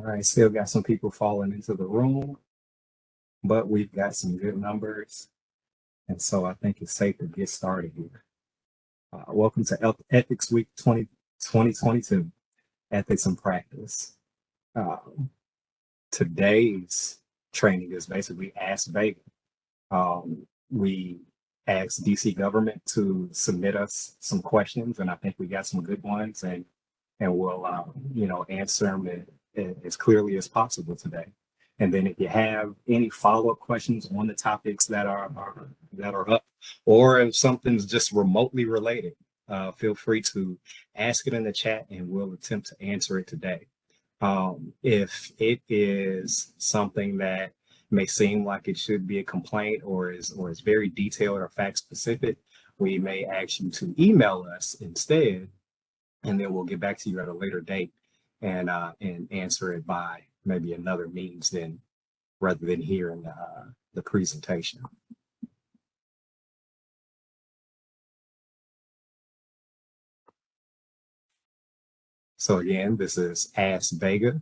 All right, still got some people falling into the room, but we've got some good numbers. And so I think it's safe to get started here. Welcome to Ethics Week 2022, Ethics and Practice. Today's training is basically Ask BEGA. We asked DC government to submit us some questions, and I think we got some good ones, and we'll answer them as clearly as possible today. And then if you have any follow-up questions on the topics that are up, or if something's just remotely related, feel free to ask it in the chat and we'll attempt to answer it today. If it is something that may seem like it should be a complaint or is very detailed or fact specific, we may ask you to email us instead, and then we'll get back to you at a later date and answer it by maybe another means rather than here in the presentation. So again, this is Ask BEGA.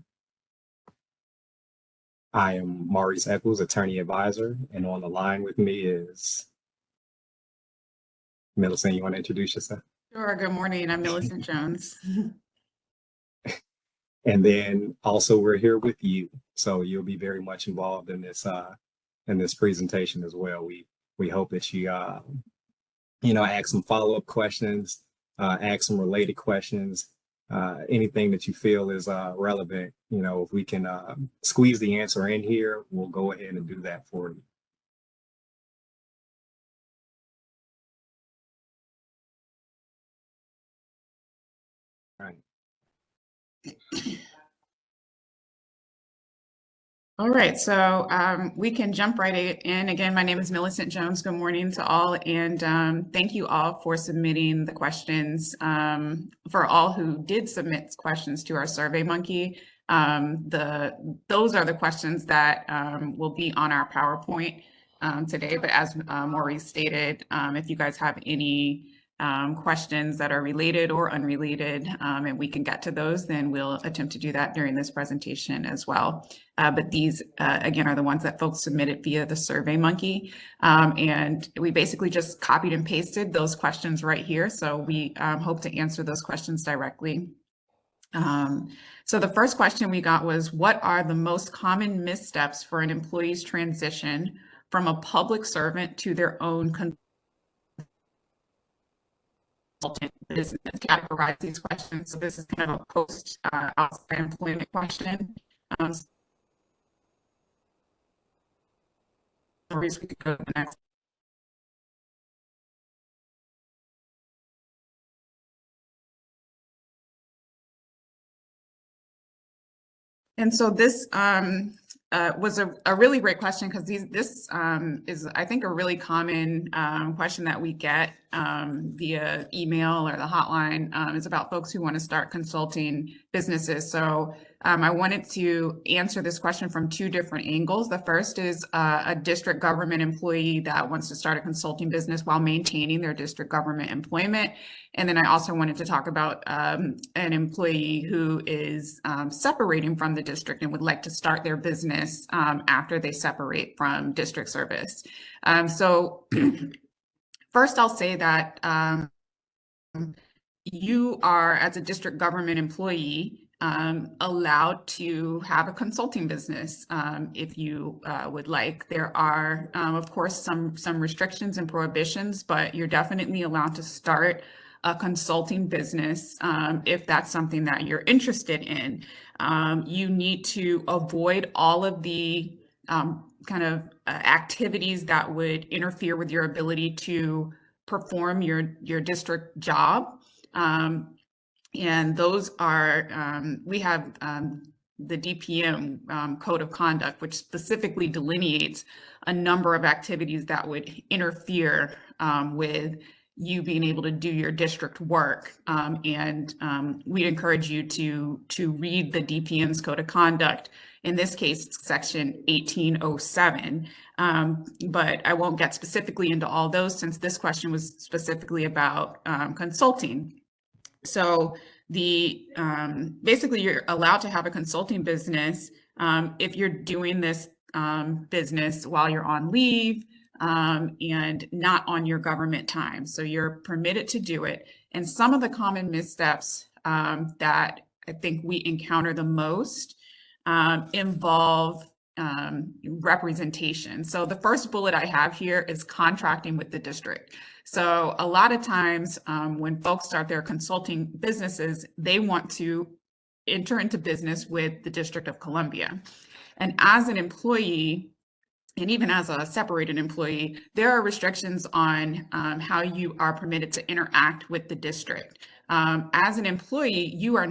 I am Maurice, Echols, Attorney Advisor, and on the line with me is Millicent. You want to introduce yourself? Sure. Good morning. I'm Millicent Jones. And then also we're here with you, so you'll be very much involved in this presentation as well. We hope that you ask some follow-up questions, ask some related questions, anything that you feel is relevant. If we can squeeze the answer in here, we'll go ahead and do that for you. All right. All right, so we can jump right in. Again, my name is Millicent Jones. Good morning to all, and thank you all for submitting the questions. For all who did submit questions to our SurveyMonkey, those are the questions that will be on our PowerPoint today. But as Maurice stated, if you guys have any questions that are related or unrelated, and we can get to those, then we'll attempt to do that during this presentation as well. But these, again, are the ones that folks submitted via the SurveyMonkey. And we basically just copied and pasted those questions right here. So we hope to answer those questions directly. So the first question we got was, what are the most common missteps for an employee's transition from a public servant to their own consultant business? Categorize these questions. So this is kind of a post outside employment question. Maurice, we could go to the next. And so this was a really great question, because this is, I think, a really common question that we get via email or the hotline. Is about folks who want to start consulting businesses. So I wanted to answer this question from two different angles. The first is a district government employee that wants to start a consulting business while maintaining their district government employment. And then I also wanted to talk about an employee who is separating from the district and would like to start their business after they separate from district service. So first, I'll say that you are, as a district government employee, allowed to have a consulting business if you would like. There are, of course, some restrictions and prohibitions, but you're definitely allowed to start a consulting business if that's something that you're interested in. You need to avoid all of the kind of activities that would interfere with your ability to perform your district job. And those are, we have the DPM Code of Conduct, which specifically delineates a number of activities that would interfere with you being able to do your district work. And we'd encourage you to read the DPM's Code of Conduct. In this case, it's section 1807. But I won't get specifically into all those, since this question was specifically about consulting. So Basically you're allowed to have a consulting business if you're doing this business while you're on leave and not on your government time. So you're permitted to do it. And some of the common missteps that I think we encounter the most involve representation. So the first bullet I have here is contracting with the district. So a lot of times when folks start their consulting businesses, they want to enter into business with the District of Columbia. And as an employee, and even as a separated employee, there are restrictions on how you are permitted to interact with the district. As an employee, you're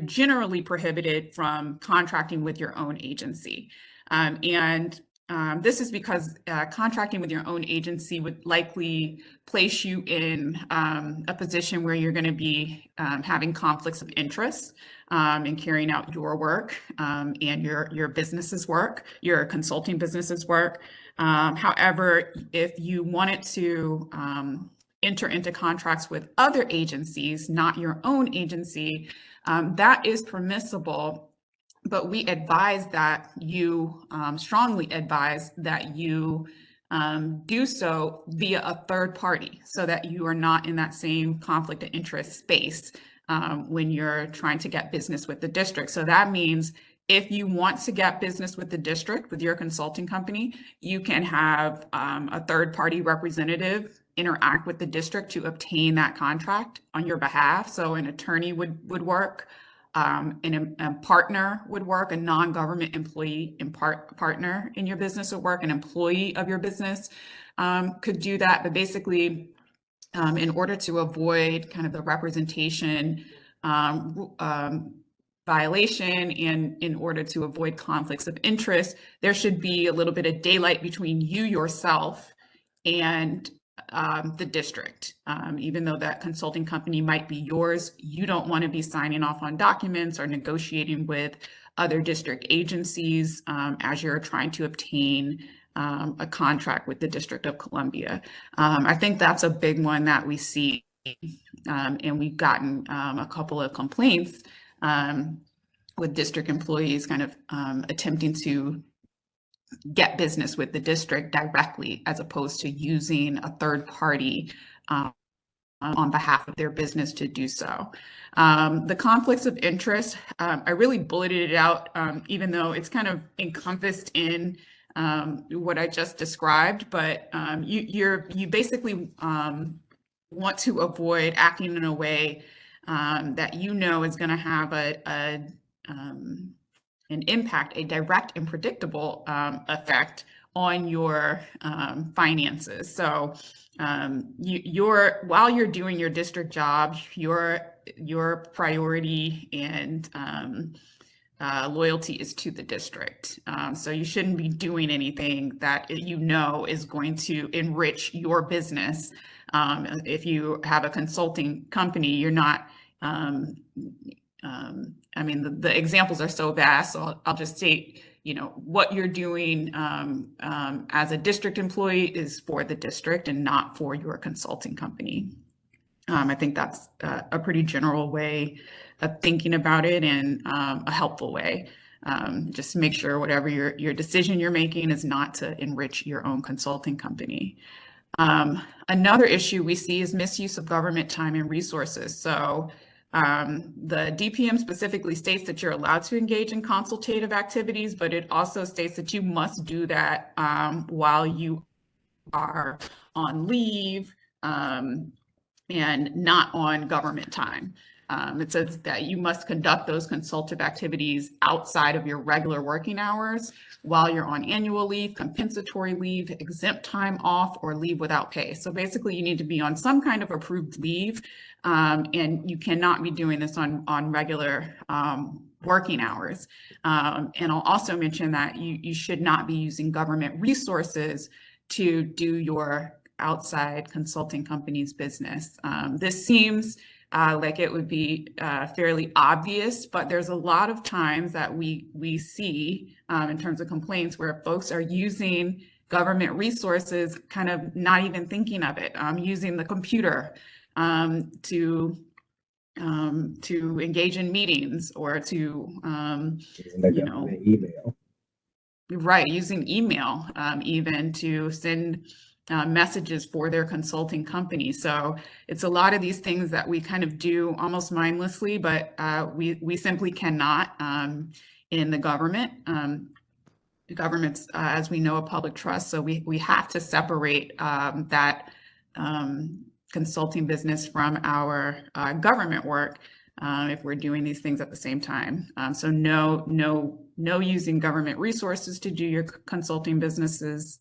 generally prohibited from contracting with your own agency. This is because contracting with your own agency would likely place you in a position where you're going to be having conflicts of interest in carrying out your work and your business's work, your consulting business's work. However, if you wanted to enter into contracts with other agencies, not your own agency, that is permissible. But we advise that you strongly advise that you do so via a third party so that you are not in that same conflict of interest space when you're trying to get business with the district. So that means if you want to get business with the district, with your consulting company, you can have a third party representative interact with the district to obtain that contract on your behalf. So an attorney would work. A partner would work, a non-government employee and partner in your business would work, an employee of your business could do that. But basically, in order to avoid kind of the representation violation and in order to avoid conflicts of interest, there should be a little bit of daylight between you yourself and the district. Even though that consulting company might be yours, you don't want to be signing off on documents or negotiating with other district agencies as you're trying to obtain a contract with the District of Columbia. I think that's a big one that we see, and we've gotten a couple of complaints with district employees kind of attempting to get business with the district directly as opposed to using a third party on behalf of their business to do so. The conflicts of interest, I really bulleted it out, even though it's kind of encompassed in what I just described, but you basically want to avoid acting in a way that you know is going to have an impact, a direct and predictable effect on your finances. So while you're doing your district job, your priority and loyalty is to the district. So you shouldn't be doing anything that you know is going to enrich your business. If you have a consulting company, you're not I mean, the examples are so vast, so I'll just state, what you're doing as a district employee is for the district and not for your consulting company. I think that's a pretty general way of thinking about it and a helpful way. Just make sure whatever your decision you're making is not to enrich your own consulting company. Another issue we see is misuse of government time and resources. So the DPM specifically states that you're allowed to engage in consultative activities, but it also states that you must do that while you are on leave and not on government time. It says that you must conduct those consultative activities outside of your regular working hours while you're on annual leave, compensatory leave, exempt time off, or leave without pay. So basically you need to be on some kind of approved leave, and you cannot be doing this on regular working hours. And I'll also mention that you should not be using government resources to do your outside consulting company's business. This seems like it would be fairly obvious, but there's a lot of times that we see in terms of complaints where folks are using government resources, kind of not even thinking of it, using the computer to to engage in meetings or to, you know, email. right, using email, even to send messages for their consulting company. So it's a lot of these things that we kind of do almost mindlessly, but we simply cannot in the government. The government's, as we know, a public trust. So we have to separate that consulting business from our government work if we're doing these things at the same time. So no using government resources to do your consulting businesses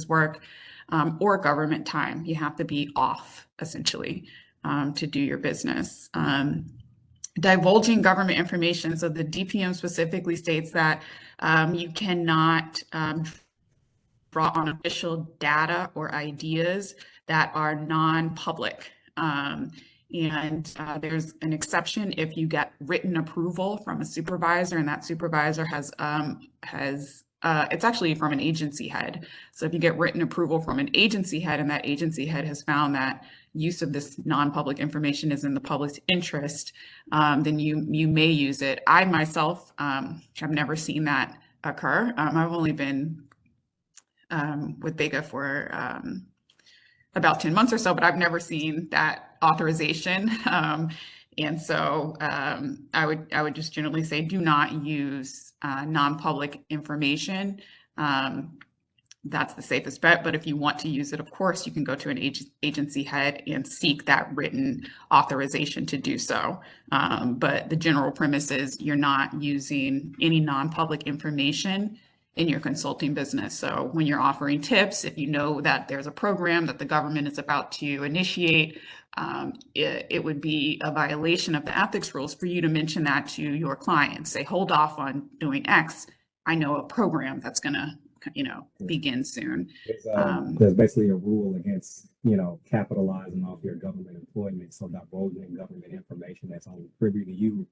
work or government time. You have to be off essentially to do your business. Divulging government information. So the DPM specifically states that you cannot draw on official data or ideas that are non-public. And there's an exception if you get written approval from a supervisor, and that supervisor has it's actually from an agency head. So if you get written approval from an agency head, and that agency head has found that use of this non-public information is in the public's interest, then you may use it. I myself have never seen that occur. I've only been with BEGA for about 10 months or so, but I've never seen that authorization. And so I would just generally say, do not use non-public information. That's the safest bet. But if you want to use it, of course, you can go to an agency head and seek that written authorization to do so. But the general premise is you're not using any non-public information in your consulting business. So when you're offering tips, if you know that there's a program that the government is about to initiate, it would be a violation of the ethics rules for you to mention that to your clients. Say, hold off on doing X. I know a program that's going to, begin soon. There's basically a rule against, capitalizing off your government employment. So divulging government information that's only privy to you,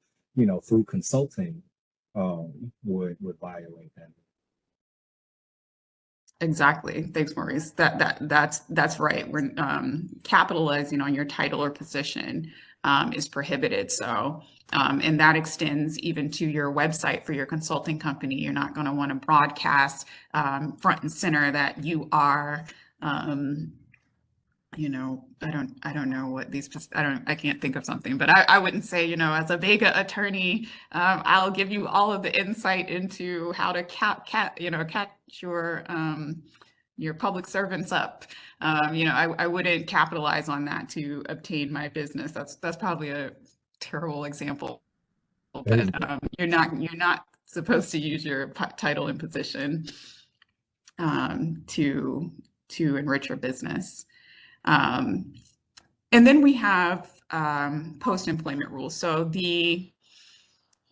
through consulting, would violate that. Exactly. Thanks, Maurice. That's right. We're capitalizing on your title or position is prohibited. So, and that extends even to your website for your consulting company. You're not going to want to broadcast front and center that you are, I don't know what these, I can't think of something, but I wouldn't say, as a BEGA attorney, I'll give you all of the insight into how to catch your public servants up. I wouldn't capitalize on that to obtain my business. That's probably a terrible example, but you're not supposed to use your title and position to enrich your business. And then we have post-employment rules. So the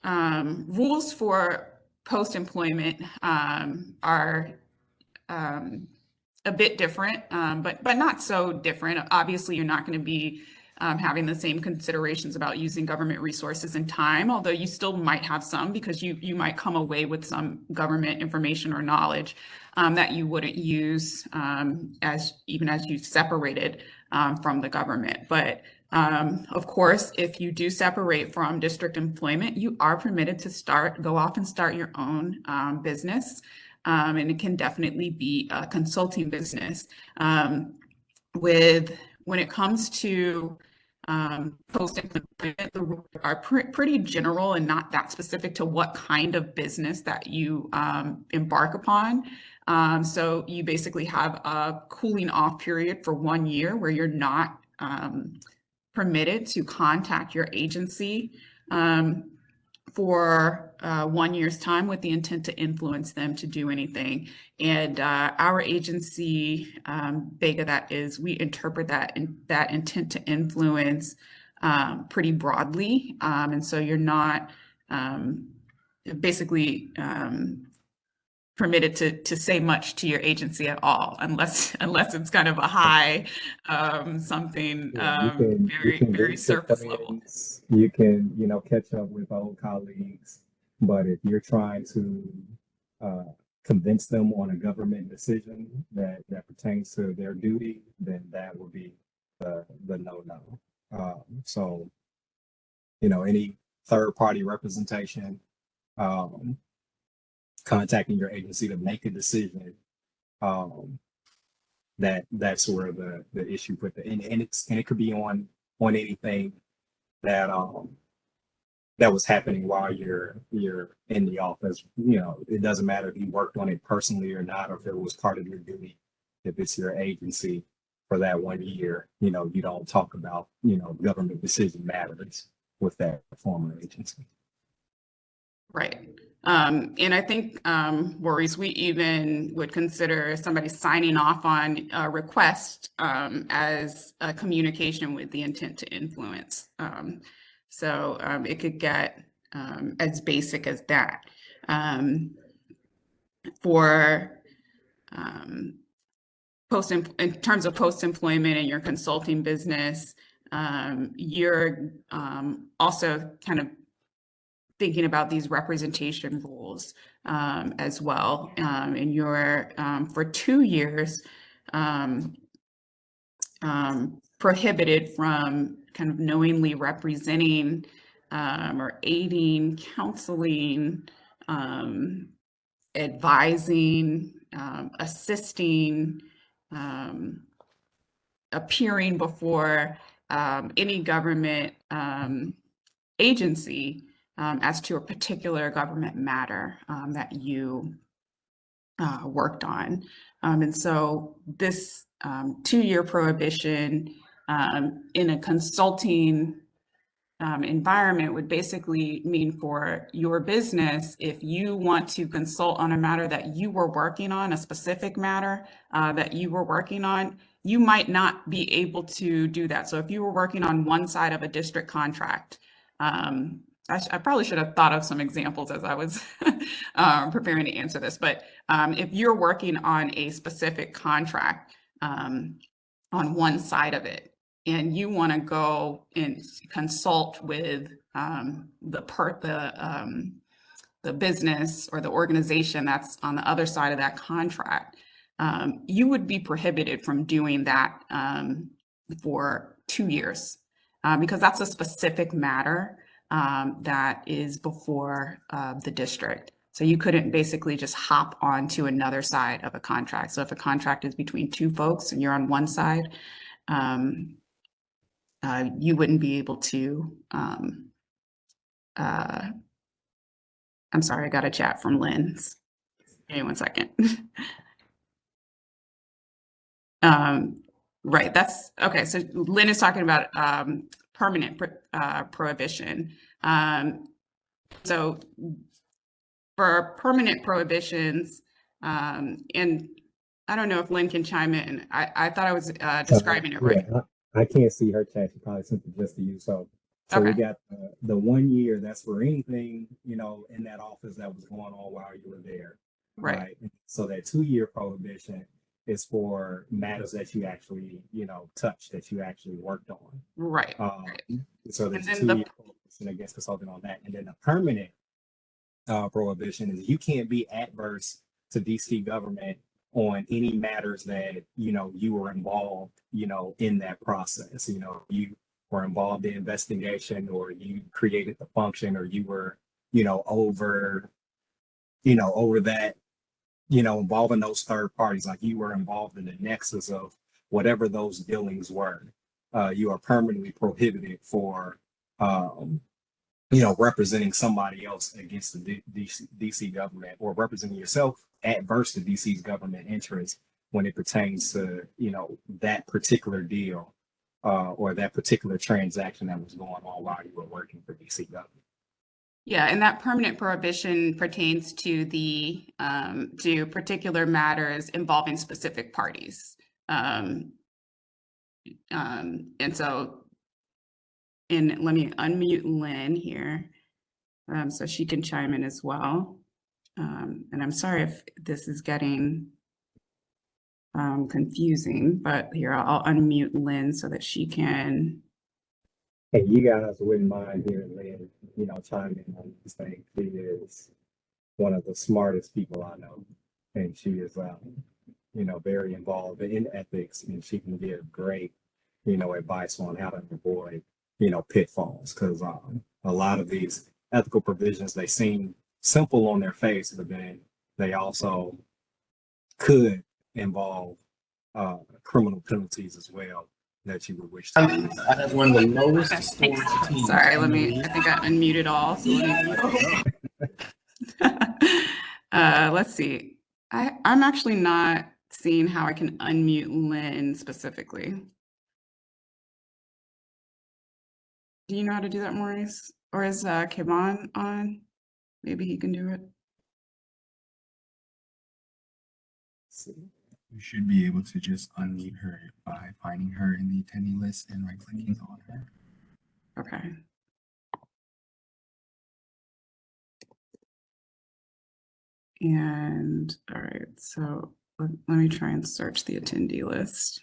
rules for post-employment are a bit different, but not so different. Obviously, you're not going to be having the same considerations about using government resources and time, although you still might have some because you might come away with some government information or knowledge that you wouldn't use even as you separated from the government. But of course, if you do separate from district employment, you are permitted to go off and start your own business. And it can definitely be a consulting business. When it comes to post-employment, the rules are pretty general and not that specific to what kind of business that you embark upon. So you basically have a cooling off period for 1 year where you're not permitted to contact your agency for 1 year's time with the intent to influence them to do anything. And our agency, BEGA, that is, we interpret that intent to influence pretty broadly. And so you're not basically permitted to say much to your agency at all, unless it's kind of a high something very surface level. You can catch up with old colleagues, but if you're trying to convince them on a government decision that pertains to their duty, then that would be the no-no. So, any third party representation, um, contacting your agency to make a decision, um, that's where the issue with the and it could be on anything that that was happening while you're in the office. It doesn't matter if you worked on it personally or not, or if it was part of your duty. If it's your agency for that 1 year, you don't talk about, government decision matters with that former agency. Right. And I think, Maurice, we even would consider somebody signing off on a request as a communication with the intent to influence. So it could get as basic as that. For in terms of post-employment and your consulting business, you're also kind of thinking about these representation rules as well. And you're for 2 years prohibited from kind of knowingly representing or aiding, counseling, advising, assisting, appearing before any government agency as to a particular government matter that you worked on. And so this 2-year prohibition in a consulting environment would basically mean for your business, if you want to consult on a matter that you were working on, a specific matter that you were working on, you might not be able to do that. So if you were working on one side of a district contract, I probably should have thought of some examples as I was preparing to answer this, but if you're working on a specific contract on one side of it, and you want to go and consult with the business or the organization that's on the other side of that contract, you would be prohibited from doing that for 2 years because that's a specific matter that is before the district. So you couldn't basically just hop onto another side of a contract. So if a contract is between two folks and you're on one side, you wouldn't be able to, I'm sorry, I got a chat from Lynn. Give me 1 second. Right, that's, okay, so Lynn is talking about permanent prohibition. So for permanent prohibitions, and I don't know if Lynn can chime in. I thought I was describing it right. Yeah, I can't see her chat. She probably sent it just to you. So we Okay. got the 1 year. That's for anything in that office that was going on while you were there, Right. So that 2 year prohibition is for matters that you actually touched, that you actually worked on. Right. So there's a 2 year prohibition against consulting on that, and then the permanent prohibition is you can't be adverse to DC government on any matters that you were involved in that process. You were involved in investigation, or you created the function, or you were over that, involving those third parties, like you were involved in the nexus of whatever those dealings were. You are permanently prohibited for representing somebody else against the DC government, or representing yourself adverse to DC's government interests when it pertains to, that particular deal or that particular transaction that was going on while you were working for DC government. Yeah, and that permanent prohibition pertains to the to particular matters involving specific parties. And so, and let me unmute Lynn here so she can chime in as well. And I'm sorry if this is getting confusing, but here I'll unmute Lynn so that she can. Hey, you guys wouldn't mind hearing Lynn, chime in on this thing. She is one of the smartest people I know, and she is, very involved in ethics, and she can give great, advice on how to avoid, pitfalls. Because a lot of these ethical provisions, they seem simple on their face, but then they also could involve criminal penalties as well that you would wish to. I have one of the lowest scored teams. Sorry, I think I unmuted all, so let me let's see. I'm actually not seeing how I can unmute Lynn specifically. Do you know how to do that, Maurice? Or is Kevon on? Maybe he can do it. You should be able to just unmute her by finding her in the attendee list and right-clicking on her. Okay. And all right, so let me try and search the attendee list.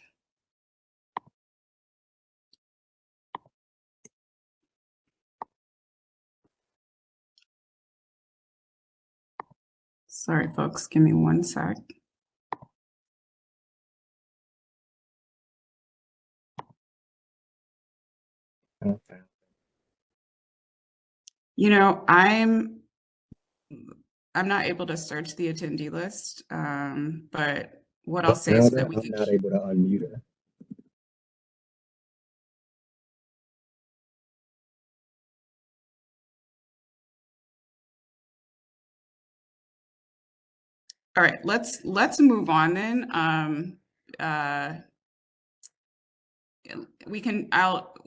Sorry, folks, give me one sec. Okay. I'm not able to search the attendee list, but what I'll say is that we I'm can not able to unmute her. All right, let's move on then.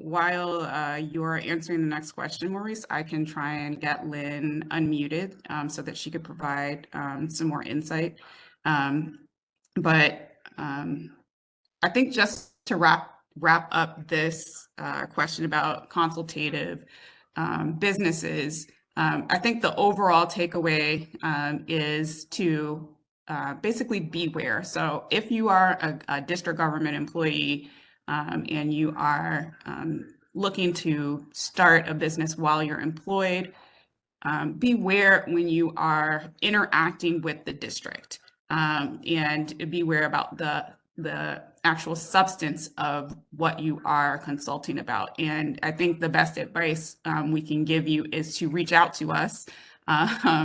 While you're answering the next question, Maurice, I can try and get Lynn unmuted so that she could provide some more insight. But I think just to wrap up this question about consultative businesses, I think the overall takeaway is to basically beware. So if you are a district government employee and you are looking to start a business while you're employed, beware when you are interacting with the district and beware about the actual substance of what you are consulting about. And I think the best advice we can give you is to reach out to us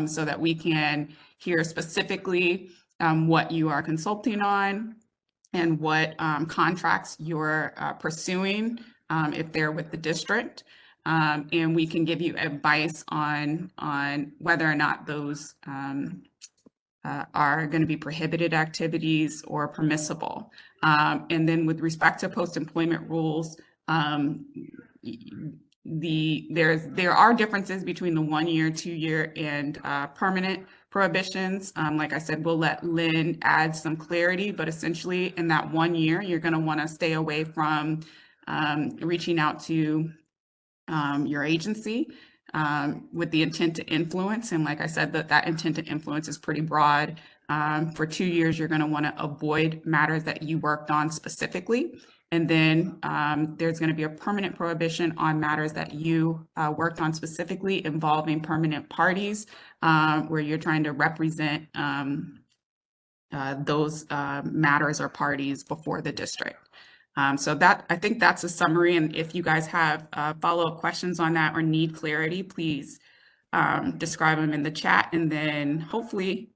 so that we can hear specifically what you are consulting on and what contracts you're pursuing if they're with the district. And we can give you advice on whether or not those are going to be prohibited activities or permissible. And then with respect to post-employment rules, there are differences between the 1 year, 2 year, and permanent prohibitions. Like I said, we'll let Lynn add some clarity, but essentially in that 1 year, you're going to want to stay away from reaching out to your agency with the intent to influence. And like I said, that intent to influence is pretty broad. For 2 years, you're going to want to avoid matters that you worked on specifically. And then there's going to be a permanent prohibition on matters that you worked on specifically involving permanent parties where you're trying to represent those matters or parties before the district. So I think that's a summary. And if you guys have follow-up questions on that or need clarity, please describe them in the chat. And then hopefully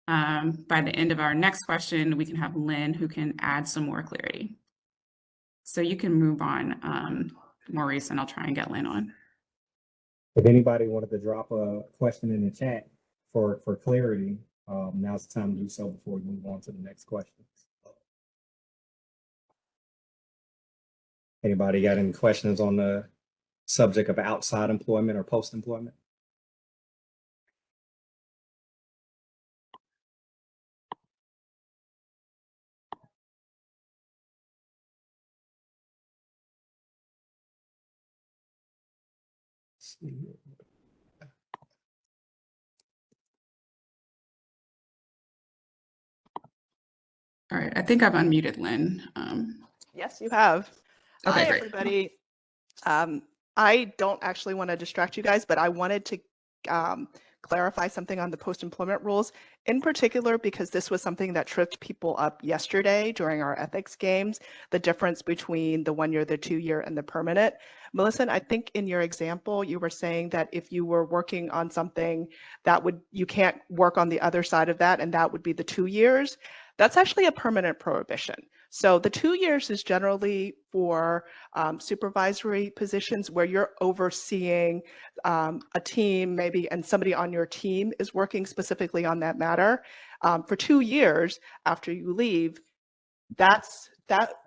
by the end of our next question, we can have Lynn who can add some more clarity. So you can move on, Maurice, and I'll try and get Lynn on. If anybody wanted to drop a question in the chat for clarity, now's the time to do so before we move on to the next question. Anybody got any questions on the subject of outside employment or post-employment? All right, I think I've unmuted Lynn. Yes, you have. Okay, Hi, great. everybody. I don't actually want to distract you guys, but I wanted to clarify something on the post-employment rules, in particular because this was something that tripped people up yesterday during our ethics games, the difference between the 1 year, the 2 year, and the permanent. Millicent, I think in your example, you were saying that if you were working on something you can't work on the other side of that, and that would be the 2 years. That's actually a permanent prohibition. So the 2 years is generally for supervisory positions where you're overseeing a team maybe, and somebody on your team is working specifically on that matter. For 2 years after you leave, that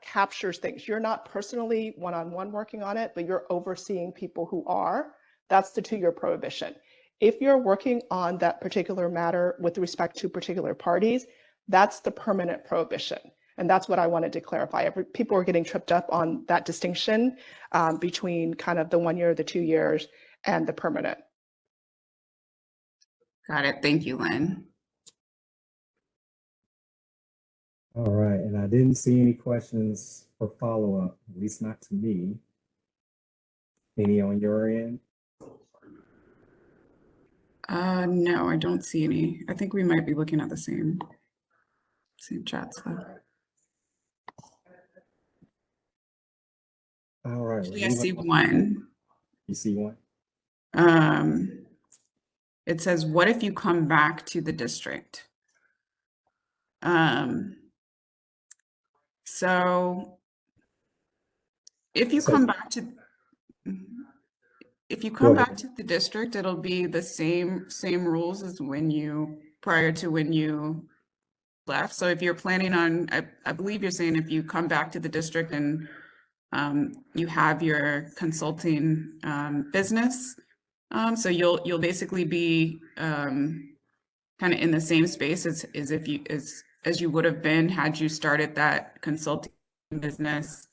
captures things. You're not personally one-on-one working on it, but you're overseeing people who are. That's the 2 year prohibition. If you're working on that particular matter with respect to particular parties, that's the permanent prohibition. And that's what I wanted to clarify. People are getting tripped up on that distinction between kind of the 1 year, the 2 years, and the permanent. Got it. Thank you, Lynn. All right, and I didn't see any questions for follow-up, at least not to me. Any on your end? No, I don't see any. I think we might be looking at the same chats though. All right. Actually, I see one. You see one? It says, what if you come back to the district? So if you come back to the district, it'll be the same rules as prior to when you left. So if you're planning on, I believe you're saying if you come back to the district and you have your consulting business, so you'll basically be kind of in the same space as you would have been had you started that consulting business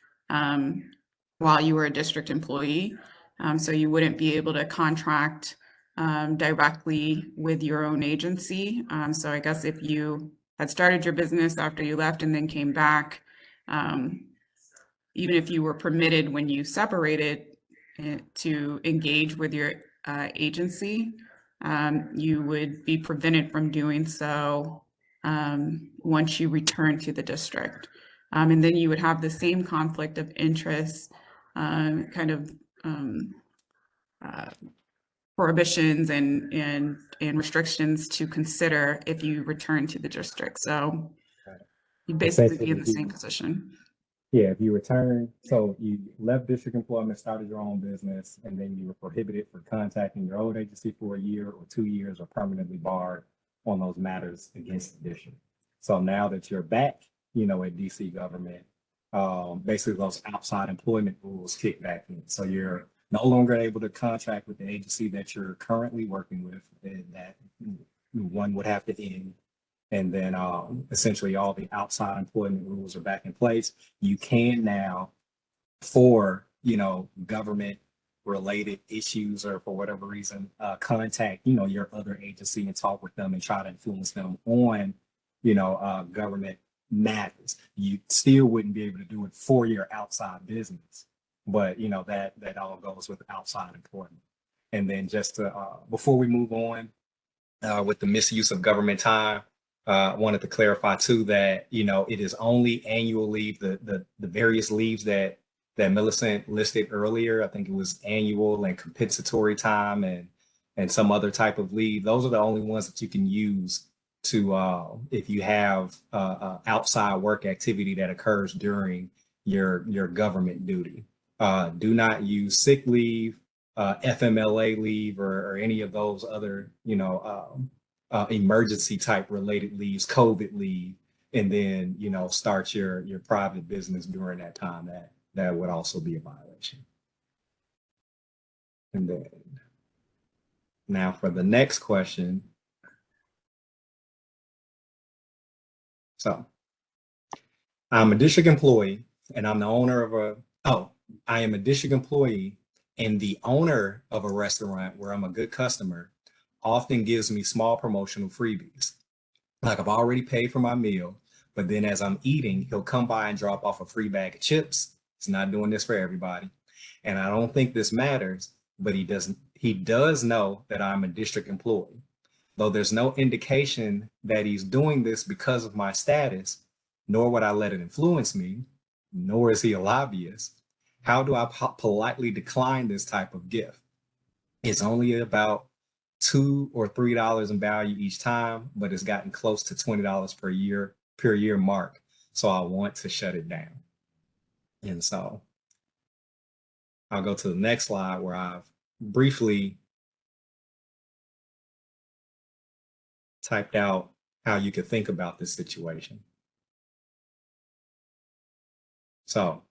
while you were a district employee. So you wouldn't be able to contract directly with your own agency. So I guess if you had started your business after you left and then came back, even if you were permitted when you separated to engage with your agency, you would be prevented from doing so once you return to the district. And then you would have the same conflict of interest kind of prohibitions and restrictions to consider if you return to the district. So you basically be in the same position. Yeah, if you return, so you left district employment, started your own business, and then you were prohibited from contacting your old agency for 1 year or 2 years, or permanently barred on those matters against the district. So now that you're back, at DC government, basically those outside employment rules kick back in. So you're no longer able to contract with the agency that you're currently working with, and that one would have to end. And then essentially all the outside employment rules are back in place. You can now, for government related issues or for whatever reason, contact your other agency and talk with them and try to influence them on government matters. You still wouldn't be able to do it for your outside business, but that all goes with outside employment. And then just before we move on with the misuse of government time, I wanted to clarify too that it is only annual leave, the various leaves that Millicent listed earlier. I think it was annual and compensatory time and some other type of leave. Those are the only ones that you can use to if you have outside work activity that occurs during your government duty. Do not use sick leave, FMLA leave, or any of those other emergency type related leaves, COVID leave, and then start your private business during that time. That would also be a violation. And then now for the next question. So I'm a district employee and I'm the owner of I am a district employee and the owner of a restaurant where I'm a good customer often gives me small promotional freebies. Like I've already paid for my meal, but then as I'm eating, he'll come by and drop off a free bag of chips. He's not doing this for everybody. And I don't think this matters, but he does know that I'm a district employee. though there's no indication that he's doing this because of my status, nor would I let it influence me, nor is he a lobbyist. How do I politely decline this type of gift? It's only about $2 or $3 in value each time, but it's gotten close to $20 per year mark. So I want to shut it down. And so I'll go to the next slide where I've briefly typed out how you could think about this situation. So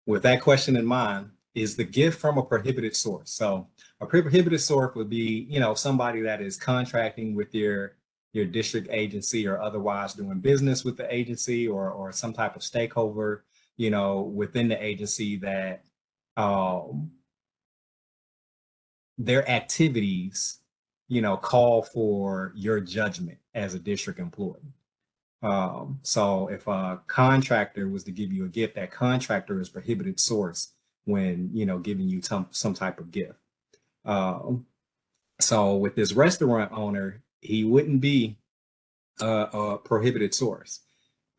with that question in mind, is the gift from a prohibited source? So a prohibited source would be, somebody that is contracting with your district agency or otherwise doing business with the agency or some type of stakeholder, within the agency that their activities, call for your judgment as a district employee. So if a contractor was to give you a gift, that contractor is prohibited source when, giving you some type of gift. So with this restaurant owner, he wouldn't be a prohibited source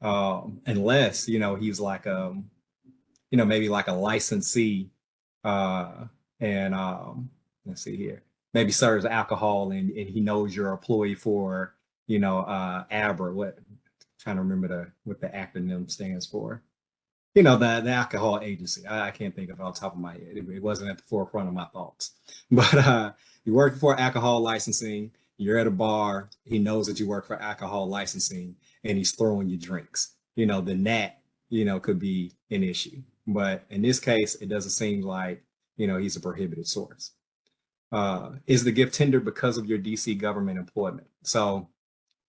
unless, he's like, maybe like a licensee and let's see here, maybe serves alcohol and he knows you're an employee for, ABRA, trying to remember what the acronym stands for. The alcohol agency. I can't think of it off the top of my head. It wasn't at the forefront of my thoughts. But you're working for alcohol licensing, you're at a bar, he knows that you work for alcohol licensing and he's throwing you drinks. Then that, could be an issue. But in this case, it doesn't seem like, he's a prohibited source. Is the gift tendered because of your DC government employment? So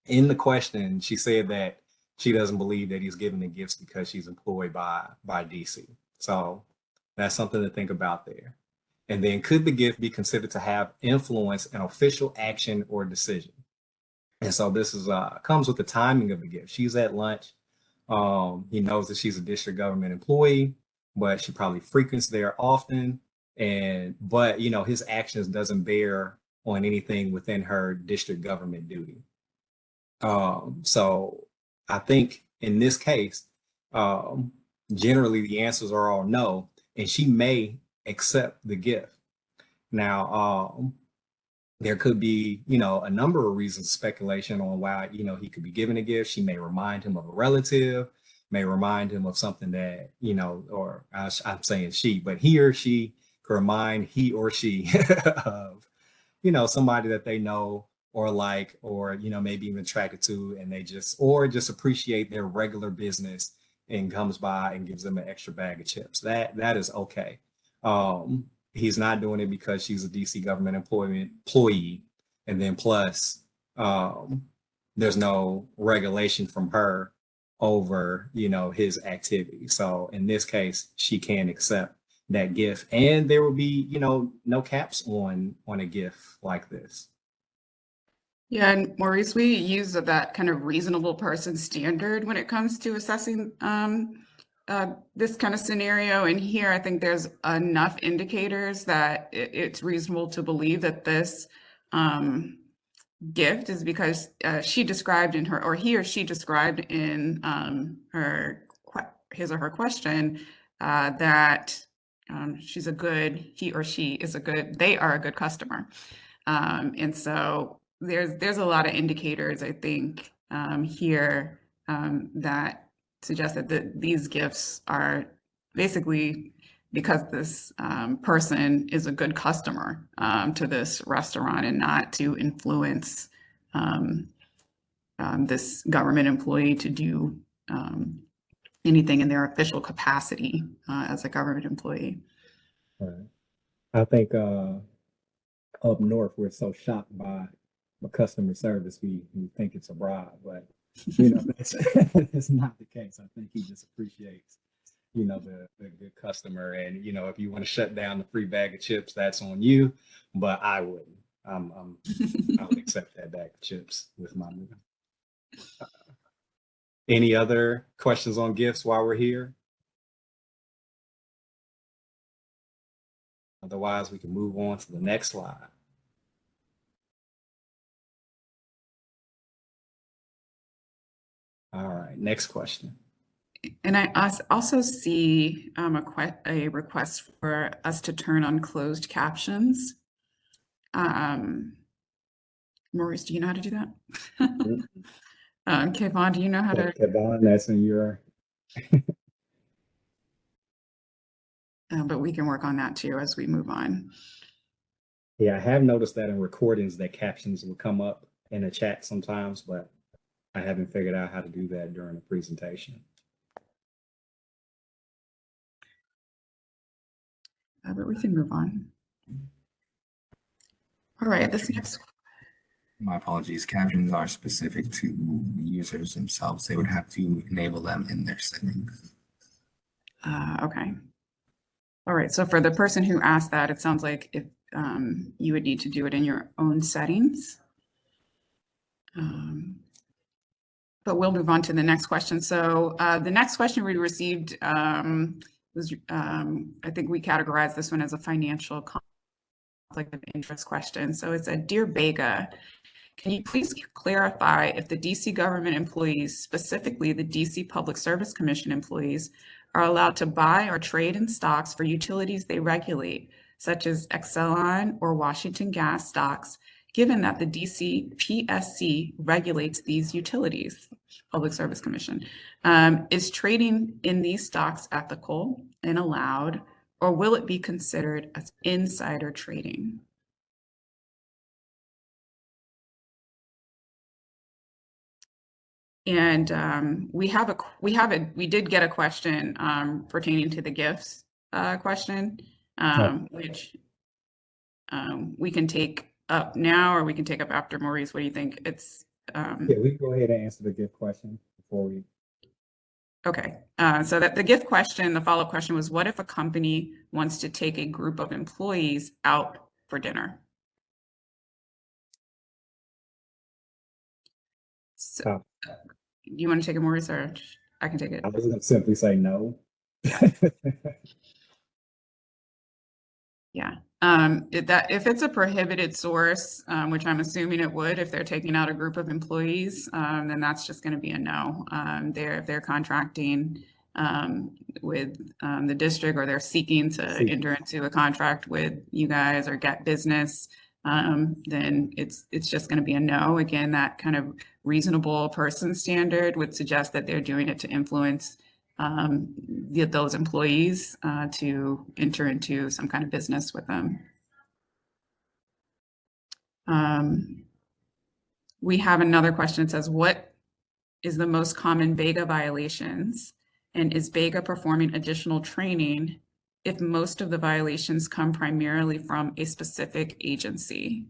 in the question, she said that she doesn't believe that he's giving the gifts because she's employed by DC. So that's something to think about there. And then could the gift be considered to have influence in official action or decision? And so this is comes with the timing of the gift. She's at lunch. He knows that she's a district government employee, but she probably frequents there often. But his actions doesn't bear on anything within her district government duty. So I think in this case, generally the answers are all no, and she may accept the gift. Now, there could be, a number of reasons, speculation on why, he could be given a gift. She may remind him of a relative, may remind him of something that, or I'm saying she, but he or she could remind he or she of, somebody that they know or like, or, maybe even attracted to, and they just appreciate their regular business and comes by and gives them an extra bag of chips. That is okay. He's not doing it because she's a DC government employee. And then plus, there's no regulation from her over, his activity. So in this case, she can accept that gift. And there will be, no caps on a gift like this. Yeah, and Maurice, we use that kind of reasonable person standard when it comes to assessing this kind of scenario. And here, I think there's enough indicators that it's reasonable to believe that this gift is because she described in her, or he or she described in his or her question that she's a good, he or she is a good, they are a good customer. And so there's a lot of indicators, I think, here that suggest that these gifts are basically because this person is a good customer to this restaurant and not to influence this government employee to do anything in their official capacity as a government employee. Right. I think up north, we're so shocked by the customer service, we think it's a bribe, but that's not the case. I think he just appreciates, the good customer, and if you want to shut down the free bag of chips, that's on you, but I wouldn't. I would accept that bag of chips with my money. Any other questions on gifts while we're here? Otherwise, we can move on to the next slide. All right, next question. And I also see a request for us to turn on closed captions. Maurice, do you know how to do that? Kevon, do you know how to? Kevon, that's in your. But we can work on that too as we move on. Yeah, I have noticed that in recordings that captions will come up in the chat sometimes, but I haven't figured out how to do that during the presentation. But we can move on. All right, this next. My apologies. Captions are specific to the users themselves. They would have to enable them in their settings. Okay. All right. So for the person who asked that, it sounds like if you would need to do it in your own settings. But we'll move on to the next question. So the next question we received was, I think we categorized this one as a financial conflict of interest question. So it said, Dear BEGA, can you please clarify if the DC government employees, specifically the DC Public Service Commission employees, are allowed to buy or trade in stocks for utilities they regulate, such as Exelon or Washington Gas stocks, given that the DC PSC regulates these utilities, Public Service Commission? Is trading in these stocks ethical and allowed, or will it be considered as insider trading? And we did get a question pertaining to the gifts question, which we can take up now, or we can take up after Maurice. What do you think? It's Yeah, we can go ahead and answer the gift question before we. Okay, so that the gift question, the follow-up question was, what if a company wants to take a group of employees out for dinner? So, you want to take it, Maurice, or I can take it? I was going to simply say no. Yeah. If it's a prohibited source, which I'm assuming it would, if they're taking out a group of employees, then that's just going to be a no. If they're contracting with the district, or they're seeking to enter into a contract with you guys or get business, then it's just going to be a no. Again, that kind of reasonable person standard would suggest that they're doing it to influence those employees to enter into some kind of business with them. We have another question that says, what is the most common BEGA violations? And is BEGA performing additional training if most of the violations come primarily from a specific agency?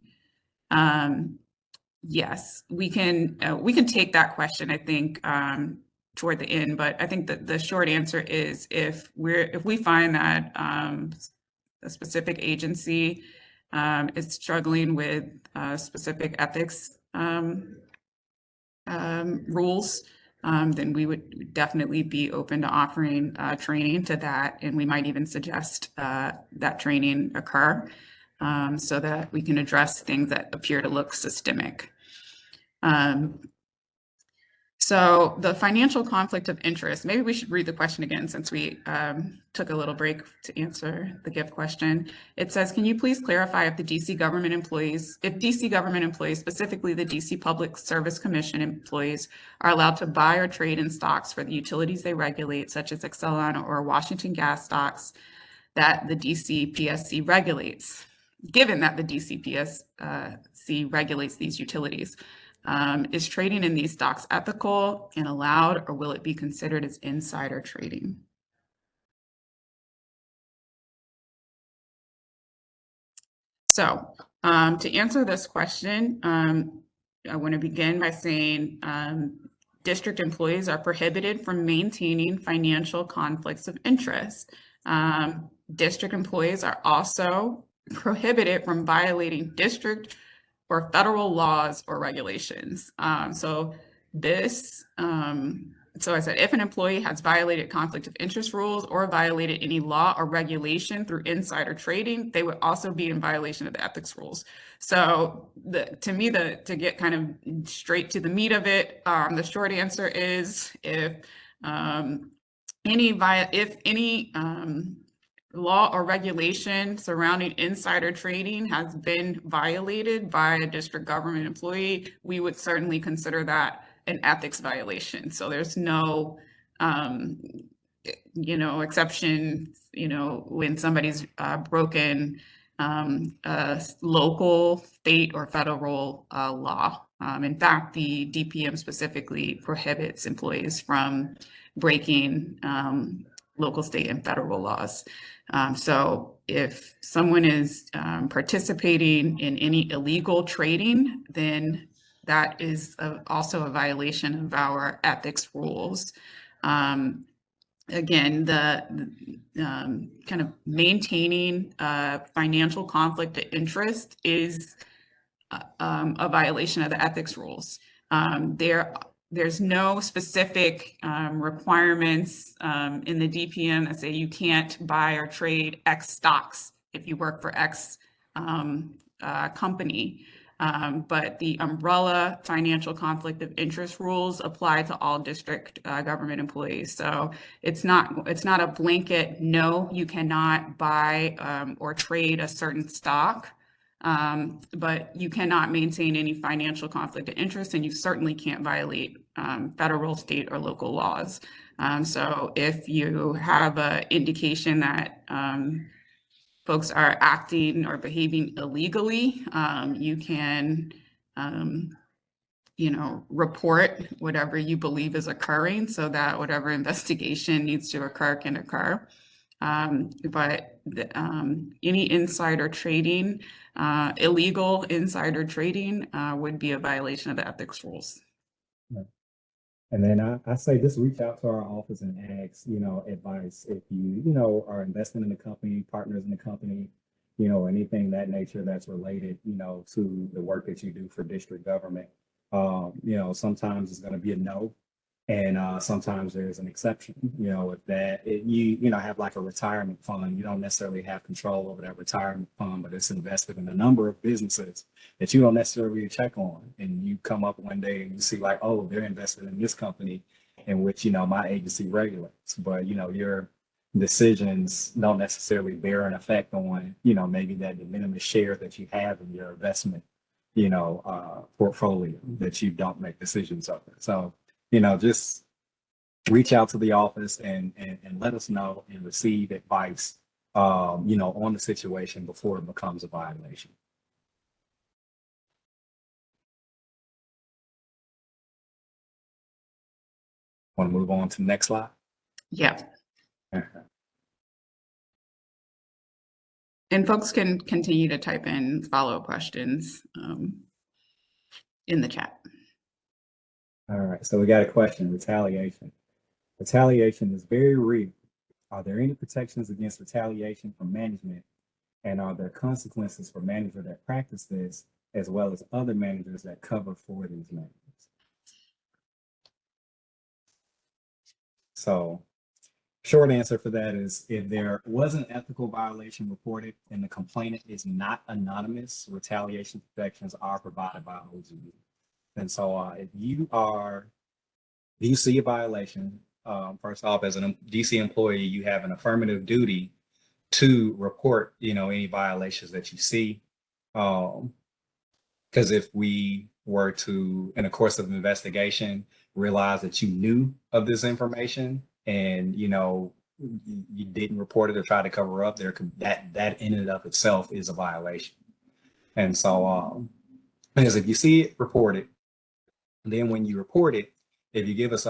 Yes, we can take that question, I think, toward the end, but I think that the short answer is if we find that a specific agency is struggling with specific ethics rules, then we would definitely be open to offering training to that, and we might even suggest that training occur so that we can address things that appear to look systemic. So the financial conflict of interest, maybe we should read the question again since we took a little break to answer the gift question. It says, can you please clarify if DC government employees, specifically the DC Public Service Commission employees, are allowed to buy or trade in stocks for the utilities they regulate, such as Exelon or Washington Gas stocks that the DC PSC regulates, given that the DC PSC regulates these utilities? Is trading in these stocks ethical and allowed, or will it be considered as insider trading? So to answer this question, I want to begin by saying district employees are prohibited from maintaining financial conflicts of interest. District employees are also prohibited from violating district or federal laws or regulations. So this So I said, if an employee has violated conflict of interest rules or violated any law or regulation through insider trading, they would also be in violation of the ethics rules. So to me, to get kind of straight to the meat of it, the short answer is if any law or regulation surrounding insider trading has been violated by a district government employee, we would certainly consider that an ethics violation. So there's no, exception, when somebody's broken local, state, or federal law. In fact, the DPM specifically prohibits employees from breaking local, state, and federal laws. So if someone is participating in any illegal trading, then that is also a violation of our ethics rules. Again, the kind of maintaining financial conflict of interest is a violation of the ethics rules. There's no specific requirements in the DPM that say you can't buy or trade X stocks if you work for X company. But the umbrella financial conflict of interest rules apply to all district government employees. So it's not a blanket, no, you cannot buy or trade a certain stock. But you cannot maintain any financial conflict of interest, and you certainly can't violate federal, state, or local laws. So if you have an indication that folks are acting or behaving illegally, you can, report whatever you believe is occurring so that whatever investigation needs to occur can occur. But any insider trading, illegal insider trading would be a violation of the ethics rules. And then I say just reach out to our office and ask, advice if you, are investing in the company, partners in the company, anything that nature that's related, to the work that you do for district government. Sometimes it's going to be a no. And sometimes there's an exception, if you have like a retirement fund, you don't necessarily have control over that retirement fund, but it's invested in a number of businesses that you don't necessarily check on. And you come up one day and you see like, oh, they're invested in this company in which, my agency regulates, but, your decisions don't necessarily bear an effect on, maybe that de minimis share that you have in your investment, portfolio that you don't make decisions over. So, just reach out to the office and let us know and receive advice, on the situation before it becomes a violation. Want to move on to the next slide? Yeah. And folks can continue to type in follow-up questions in the chat. All right, so we got a question, retaliation. Retaliation is very real. Are there any protections against retaliation from management? And are there consequences for managers that practice this, as well as other managers that cover for these managers? So, short answer for that is if there was an ethical violation reported and the complainant is not anonymous, retaliation protections are provided by OGU. And so if you see a violation, first off, as a DC employee, you have an affirmative duty to report, any violations that you see. Because if we were to, in the course of an investigation, realize that you knew of this information and, you didn't report it or try to cover up, that in and of itself is a violation. And so, because if you see it reported, and then when you report it, if you give us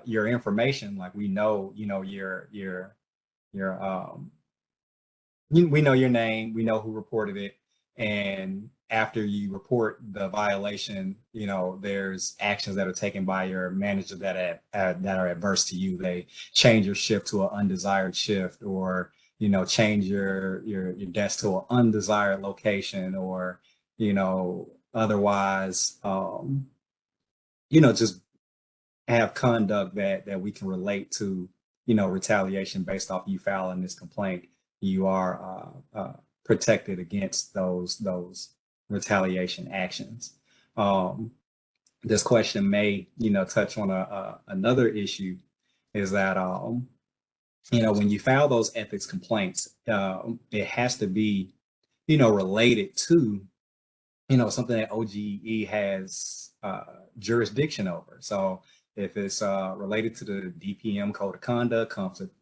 your information, like we know, we know your name, we know who reported it, and after you report the violation, there's actions that are taken by your manager that are adverse to you. They change your shift to an undesired shift, or change your desk to an undesired location, or otherwise just have conduct that we can relate to, retaliation based off you filing this complaint, you are protected against those retaliation actions. This question may, touch on another issue, is that when you file those ethics complaints, it has to be, related to, something that OGE has jurisdiction over. So if it's related to the DPM code of conduct,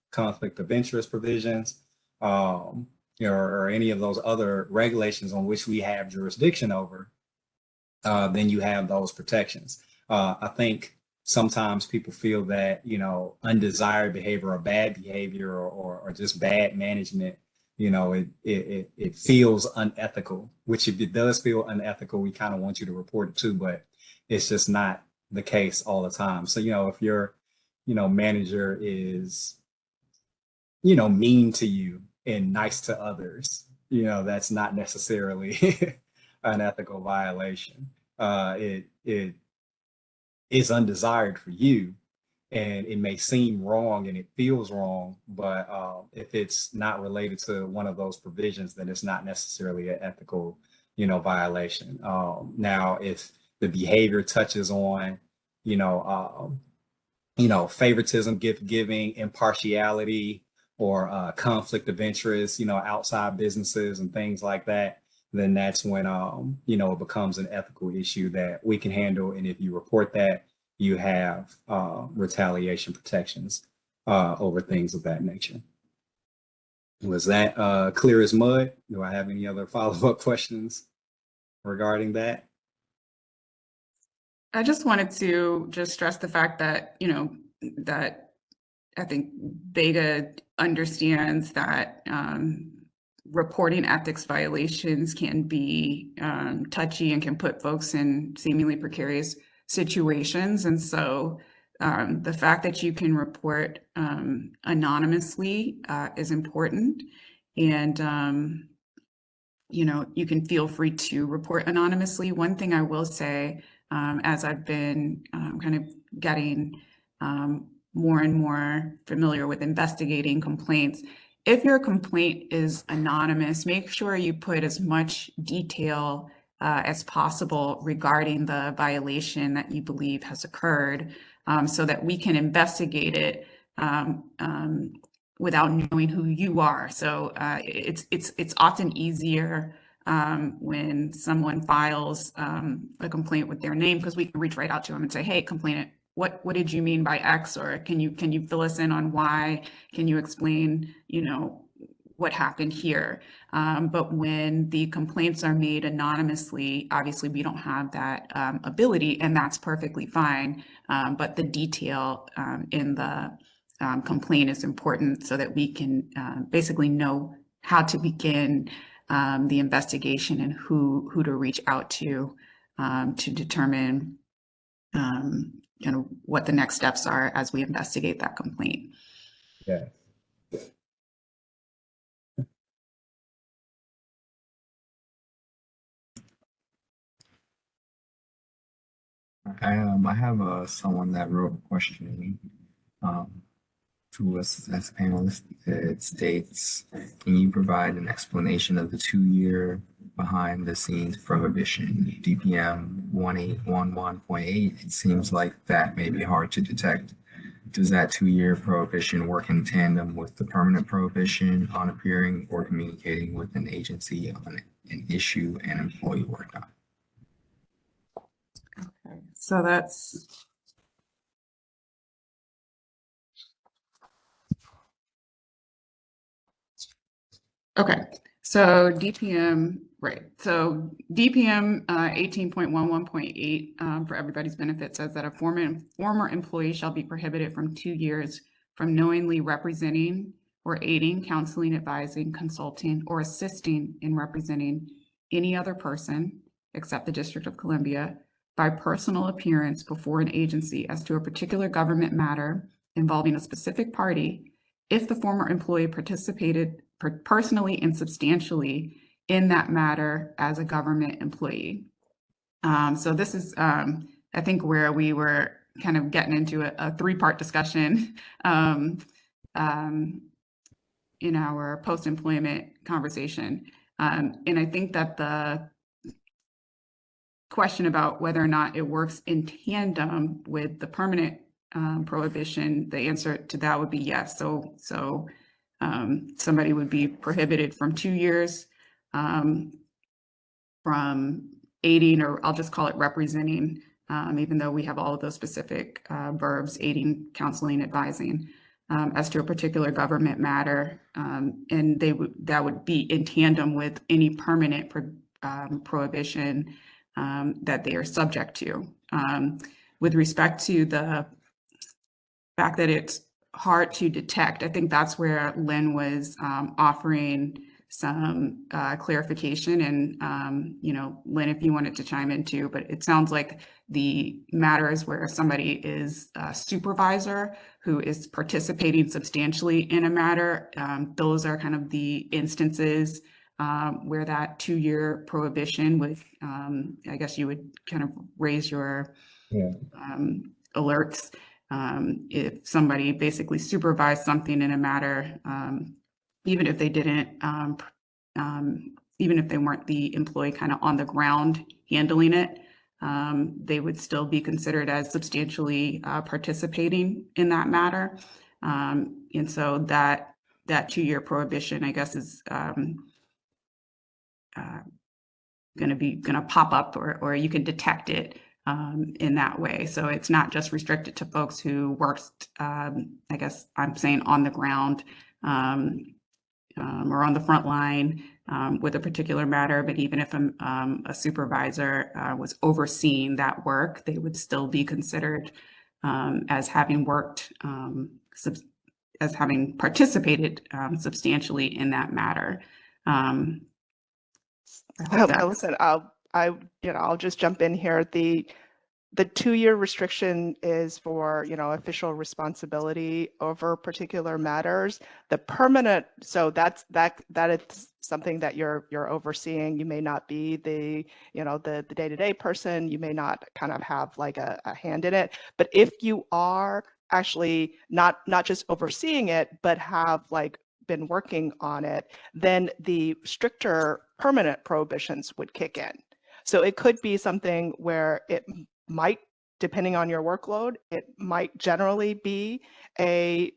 conflict of interest provisions, or any of those other regulations on which we have jurisdiction over, then you have those protections. I think sometimes people feel that, undesired behavior or bad behavior or just bad management, it feels unethical, which if it does feel unethical, we kind of want you to report it too, but it's just not the case all the time. So, if your, manager is, mean to you and nice to others, that's not necessarily an ethical violation. It is undesired for you, and it may seem wrong and it feels wrong, but if it's not related to one of those provisions, then it's not necessarily an ethical, violation. Now, if the behavior touches on, favoritism, gift giving, impartiality, or conflict of interest, outside businesses and things like that, then that's when, it becomes an ethical issue that we can handle. And if you report that, you have retaliation protections over things of that nature. Was that clear as mud? Do I have any other follow-up questions regarding that? I just wanted to just stress the fact that, that I think BEGA understands that reporting ethics violations can be touchy and can put folks in seemingly precarious situations. And so the fact that you can report anonymously is important. And, you can feel free to report anonymously. One thing I will say, as I've been kind of getting more and more familiar with investigating complaints, if your complaint is anonymous, make sure you put as much detail as possible regarding the violation that you believe has occurred, so that we can investigate it without knowing who you are. So it's often easier when someone files a complaint with their name, because we can reach right out to them and say, hey, complainant, what did you mean by X? Or can you fill us in on Y? Can you explain, what happened here? But when the complaints are made anonymously, obviously we don't have that ability, and that's perfectly fine. But the detail in the complaint is important so that we can basically know how to begin the investigation and who to reach out to determine what the next steps are as we investigate that complaint. Yeah. I have someone that wrote a question to us as a panelist. It states, can you provide an explanation of the 2-year behind the scenes prohibition, DPM 1811.8? It seems like that may be hard to detect. Does that 2-year prohibition work in tandem with the permanent prohibition on appearing or communicating with an agency on an issue an employee worked on? Okay, so that's okay. So DPM, right? So DPM 18.11.8 for everybody's benefit says that a former employee shall be prohibited from 2 years from knowingly representing or aiding, counseling, advising, consulting, or assisting in representing any other person except the District of Columbia by personal appearance before an agency as to a particular government matter involving a specific party, if the former employee participated personally and substantially in that matter as a government employee. So this is, I think, where we were kind of getting into a three-part discussion in our post-employment conversation. And I think that the question about whether or not it works in tandem with the permanent prohibition, the answer to that would be yes. So somebody would be prohibited from 2 years from aiding, or I'll just call it representing, even though we have all of those specific verbs, aiding, counseling, advising, as to a particular government matter. And that would be in tandem with any permanent prohibition that they are subject to. With respect to the fact that it's hard to detect, I think that's where Lynn was offering some clarification. And, you know, Lynn, if you wanted to chime in too, but it sounds like the matters where somebody is a supervisor who is participating substantially in a matter, those are kind of the instances where that 2-year prohibition would, I guess you would kind of raise your alerts. If somebody basically supervised something in a matter, even if they didn't, even if they weren't the employee kind of on the ground handling it, they would still be considered as substantially participating in that matter. And so that 2-year prohibition, I guess, is going to pop up, or you can detect it in that way. So it's not just restricted to folks who worked, I guess I'm saying on the ground or on the front line with a particular matter, but even if a supervisor was overseeing that work, they would still be considered as having worked, as having participated substantially in that matter. Listen, I'll just jump in here. The 2-year restriction is for, official responsibility over particular matters. The permanent, so that is something that you're overseeing. You may not be the day-to-day person. You may not kind of have like a hand in it. But if you are actually not just overseeing it, but have like been working on it, then the stricter permanent prohibitions would kick in. So it could be something where it might, depending on your workload, it might generally be a,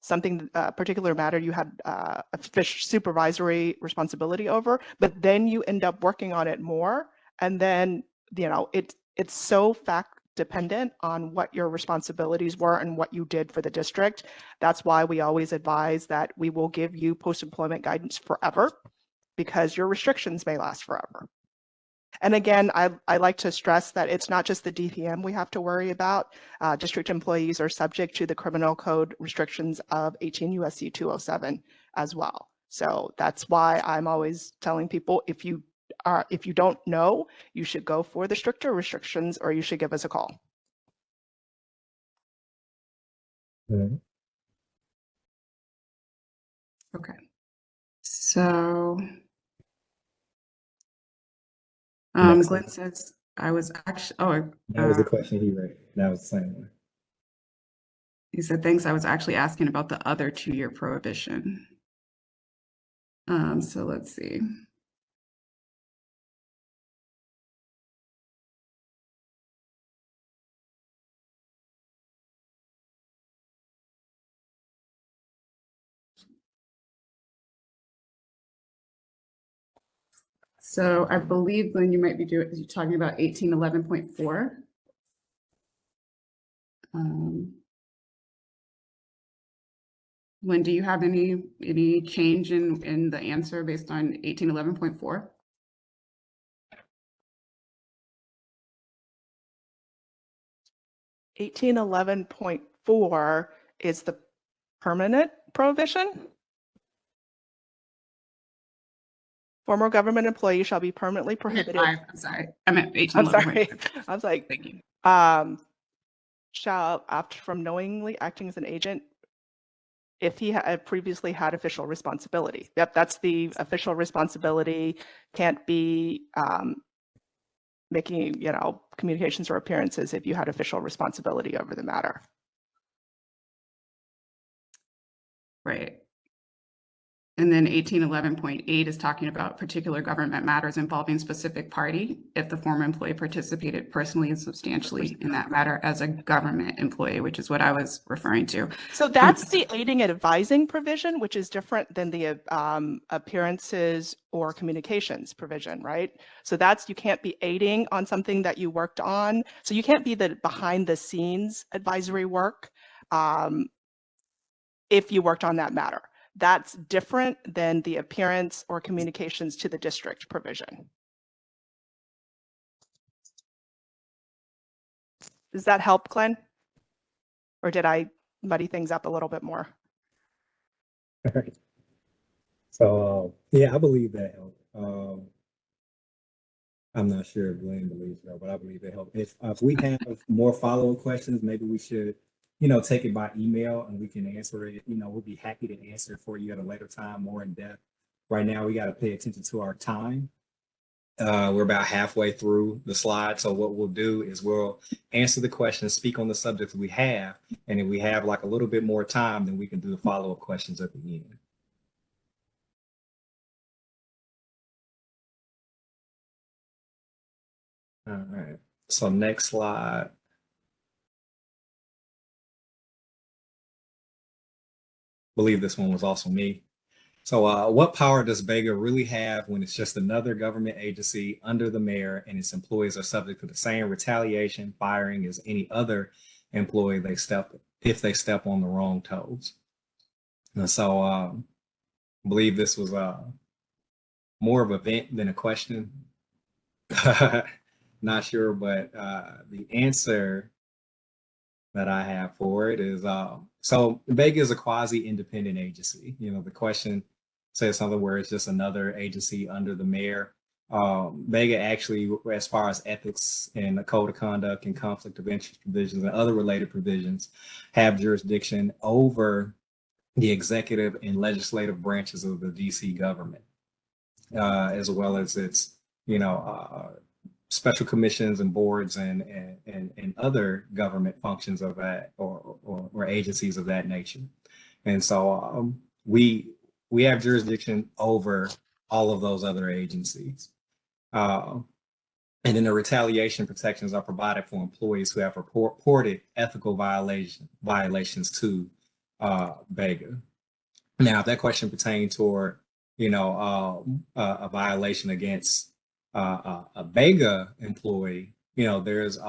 something, particular matter you had a supervisory responsibility over, but then you end up working on it more. And then, it's so fact dependent on what your responsibilities were and what you did for the district. That's why we always advise that we will give you post-employment guidance forever, because your restrictions may last forever. And again, I like to stress that it's not just the DPM we have to worry about. District employees are subject to the criminal code restrictions of 18 U.S.C. 207 as well. So that's why I'm always telling people, if you don't know, you should go for the stricter restrictions, or you should give us a call. Okay. So Glenn says, I was actually, that was the question he read. That was the same one. He said, thanks, I was actually asking about the other 2-year prohibition. So let's see. So I believe, Glenn, you might be talking about 1811.4. Lynn, do you have any change in the answer based on 1811.4? (1811.4) is the permanent prohibition. Former government employees shall be permanently prohibited. I'm sorry, I meant 1811.4. I was like, thank you. Shall opt from knowingly acting as an agent if he had previously had official responsibility. Yep, that's the official responsibility. Can't be making, communications or appearances if you had official responsibility over the matter. Right. And then 1811.8 is talking about particular government matters involving specific party if the former employee participated personally and substantially in that matter as a government employee, which is what I was referring to. So that's the aiding and advising provision, which is different than the appearances or communications provision, right? So that's, you can't be aiding on something that you worked on. So you can't be the behind the scenes advisory work if you worked on that matter. That's different than the appearance or communications to the district provision. Does that help, Glenn? Or did I muddy things up a little bit more? All right. So, yeah, I believe that helped. I'm not sure if Glenn believes that, but I believe it helped. If we have more follow-up questions, maybe we should, take it by email and we can answer it. We'll be happy to answer it for you at a later time, more in depth. Right now, we got to pay attention to our time. We're about halfway through the slide. So what we'll do is we'll answer the questions, speak on the subjects we have, and if we have like a little bit more time, then we can do the follow-up questions at the end. All right. So next slide. I believe this one was also me. So what power does BEGA really have when it's just another government agency under the mayor and its employees are subject to the same retaliation, firing as any other employee if they step on the wrong toes? And so I believe this was more of a vent than a question. Not sure, but the answer that I have for it is so BEGA is a quasi-independent agency. The question says something where it's just another agency under the mayor. BEGA actually, as far as ethics and the code of conduct and conflict of interest provisions and other related provisions, have jurisdiction over the executive and legislative branches of the DC government, as well as its, special commissions and boards and other government functions of that or agencies of that nature. And so we have jurisdiction over all of those other agencies. And then the retaliation protections are provided for employees who have reported ethical violations to BEGA. Now, if that question pertained toward, a violation against a BEGA employee, there's,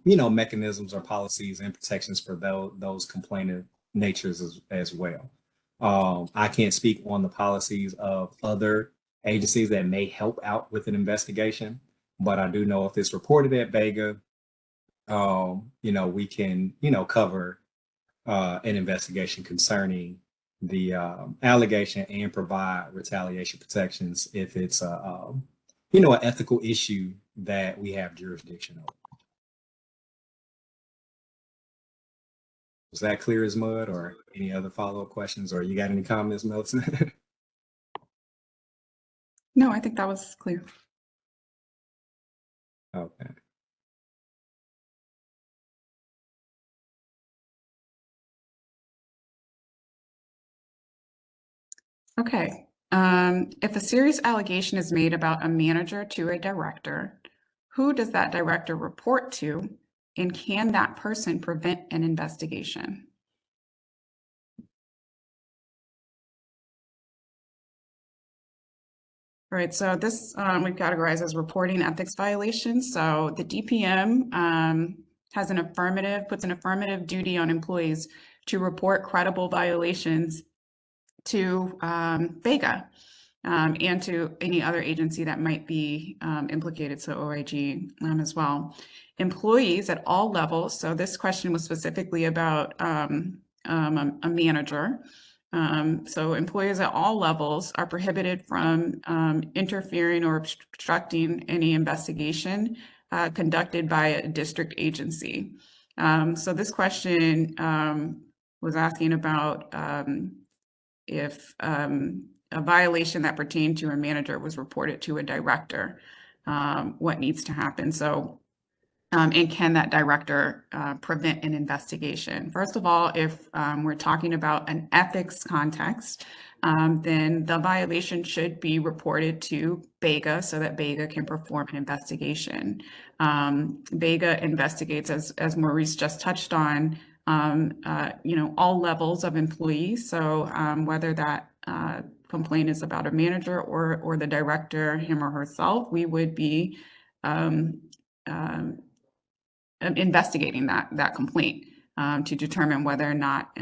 mechanisms or policies and protections for those complainant natures as well. I can't speak on the policies of other agencies that may help out with an investigation, but I do know if it's reported at BEGA, we can, cover an investigation concerning the allegation and provide retaliation protections if it's an ethical issue that we have jurisdiction over. Was that clear as mud, or any other follow-up questions, or you got any comments, Millicent? No, I think that was clear. Okay. Okay. If a serious allegation is made about a manager to a director, who does that director report to, and can that person prevent an investigation? All right, so this we've categorized as reporting ethics violations. So the DPM puts an affirmative duty on employees to report credible violations to BEGA and to any other agency that might be implicated, so OIG as well. Employees at all levels, so this question was specifically about a manager. So employees at all levels are prohibited from interfering or obstructing any investigation conducted by a district agency. So this question was asking about if a violation that pertained to a manager was reported to a director. what needs to happen. So, and can that director prevent an investigation? First of all, if we're talking about an ethics context, then the violation should be reported to BEGA so that BEGA can perform an investigation. BEGA investigates, as Maurice just touched on, all levels of employees. So whether that complaint is about a manager or the director, him or herself, we would be investigating that complaint to determine whether or not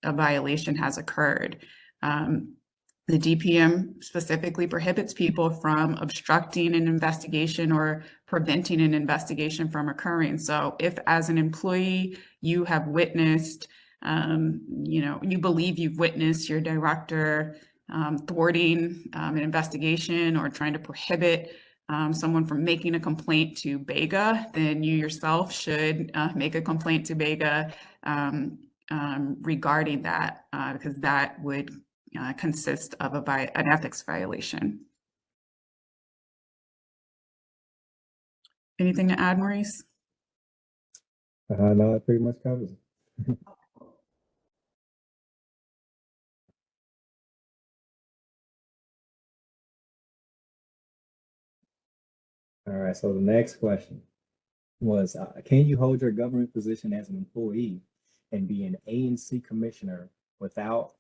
a violation has occurred. The DPM specifically prohibits people from obstructing an investigation or preventing an investigation from occurring. So if as an employee you have witnessed, you believe you've witnessed your director thwarting an investigation or trying to prohibit someone from making a complaint to BEGA, then you yourself should make a complaint to BEGA regarding that, because that would consist of an ethics violation. Anything to add, Maurice? No, that pretty much covers it. All right, so the next question was, can you hold your government position as an employee and be an ANC commissioner without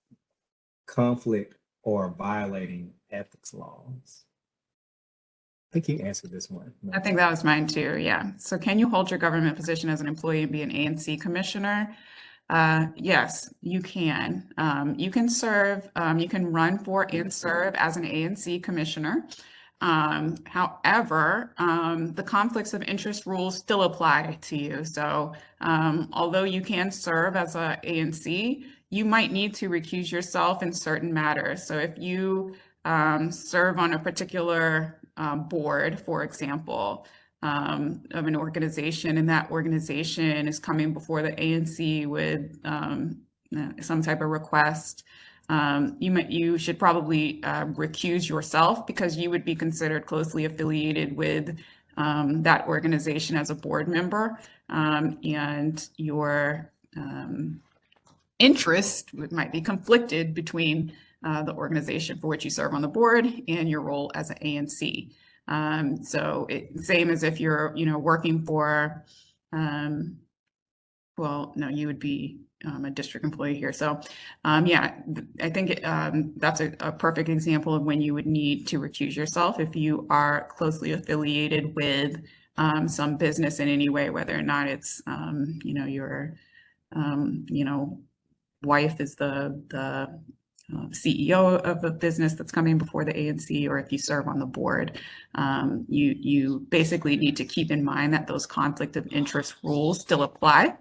conflict or violating ethics laws? I think you answered this one. I think that was mine too, yeah. So can you hold your government position as an employee and be an ANC commissioner? Yes, you can. You can serve, you can run for and serve as an ANC commissioner. However, the conflicts of interest rules still apply to you. So although you can serve as a ANC, you might need to recuse yourself in certain matters. So if you serve on a particular board, for example, of an organization, and that organization is coming before the ANC with some type of request, you should probably recuse yourself because you would be considered closely affiliated with that organization as a board member, and your interest might be conflicted between the organization for which you serve on the board and your role as an ANC. So same as if you're, working for, well, no, you would be a district employee here. So yeah, I think that's a perfect example of when you would need to recuse yourself if you are closely affiliated with some business in any way, whether or not it's, your, wife is the CEO of a business that's coming before the ANC, or if you serve on the board, you basically need to keep in mind that those conflict of interest rules still apply,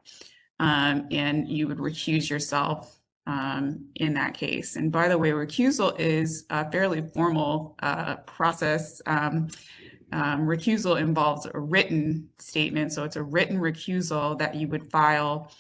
and you would recuse yourself in that case. And by the way, recusal is a fairly formal process. Recusal involves a written statement, so it's a written recusal that you would file